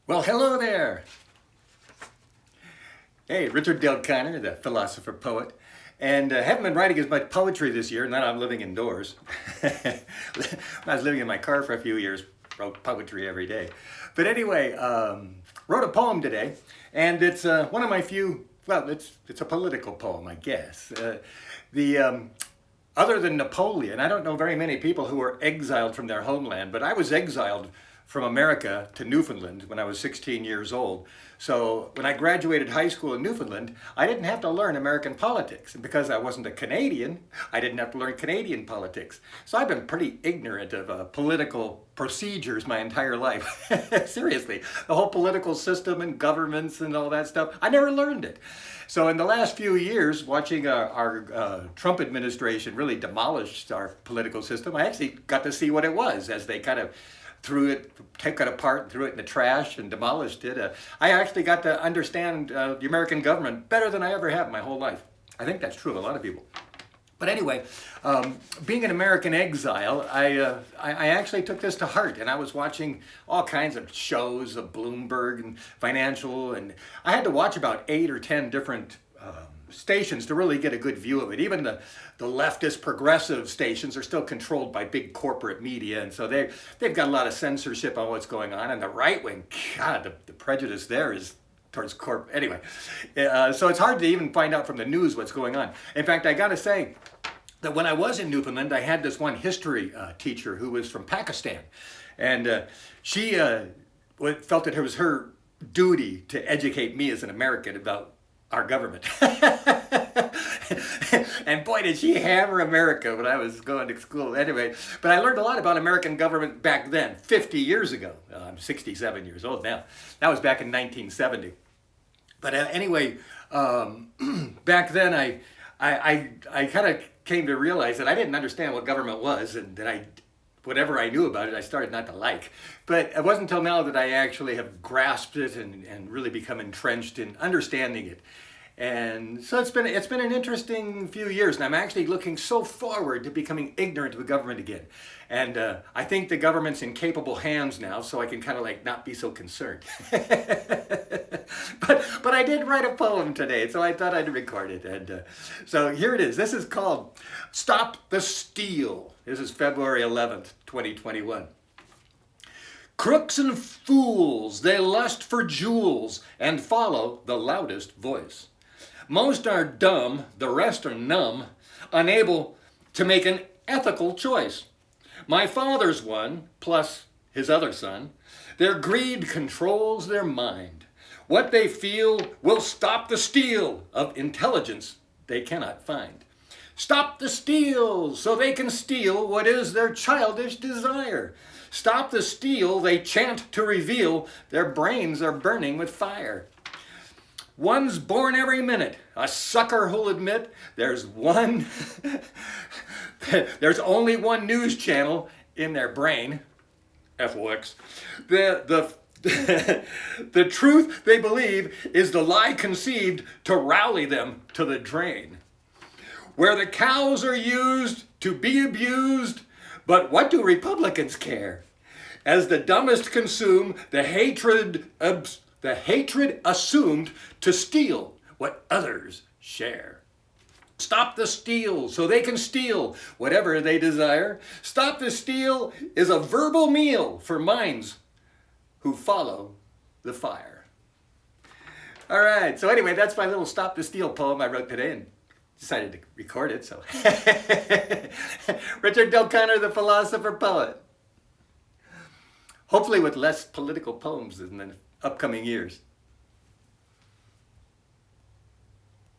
Well, hello there. Hey, Richard Dale Connor, the philosopher poet, and haven't been writing as much poetry this year. Now I'm living indoors. When I was living in my car for a few years, wrote poetry every day. But anyway, wrote a poem today, and it's one of my few. Well, it's a political poem, I guess. Other than Napoleon, I don't know very many people who were exiled from their homeland, but I was exiled from America to Newfoundland when I was 16 years old. So when I graduated high school in Newfoundland, I didn't have to learn American politics. And because I wasn't a Canadian, I didn't have to learn Canadian politics. So I've been pretty ignorant of political procedures my entire life. Seriously, the whole political system and governments and all that stuff, I never learned it. So in the last few years, watching our Trump administration really demolish our political system, I actually got to see what it was as they kind of threw it, took it apart, and threw it in the trash and demolished it. I actually got to understand the American government better than I ever have in my whole life. I think that's true of a lot of people. But anyway, being an American exile, I actually took this to heart, and I was watching all kinds of shows of Bloomberg and Financial, and I had to watch about 8 or 10 different stations to really get a good view of it. Even the leftist progressive stations are still controlled by big corporate media, and so they've got a lot of censorship on what's going on. And the right wing, God, the prejudice there is towards corp. Anyway, so it's hard to even find out from the news what's going on. In fact, I got to say that when I was in Newfoundland, I had this one history teacher who was from Pakistan, and she felt that it was her duty to educate me as an American about our government. And boy, did she hammer America when I was going to school. Anyway, but I learned a lot about American government back then, 50 years ago. I'm 67 years old now. That was back in 1970. But anyway, back then I kind of came to realize that I didn't understand what government was, and that whatever I knew about it, I started not to like. But it wasn't until now that I actually have grasped it and really become entrenched in understanding it. And so it's been an interesting few years, and I'm actually looking so forward to becoming ignorant of the government again. And I think the government's in capable hands now, so I can kind of like not be so concerned. But I did write a poem today, so I thought I'd record it. And so here it is. This is called Stop the Steal. This is February 11th, 2021. Crooks and fools, they lust for jewels and follow the loudest voice. Most are dumb, the rest are numb, unable to make an ethical choice. My father's one, plus his other son. Their greed controls their mind. What they feel will stop the steal of intelligence they cannot find. Stop the steal so they can steal what is their childish desire. Stop the steal they chant to reveal their brains are burning with fire. One's born every minute, a sucker who'll admit there's only one news channel in their brain, FOX. The truth they believe is the lie conceived to rally them to the drain. Where the cows are used to be abused, but what do Republicans care? As the dumbest consume the hatred assumed to steal what others share. Stop the steal so they can steal whatever they desire. Stop the steal is a verbal meal for minds who follow the fire. All right, so anyway, that's my little Stop the Steal poem I wrote today and decided to record it. So Richard Dale Connor, the philosopher poet. Hopefully with less political poems in the upcoming years.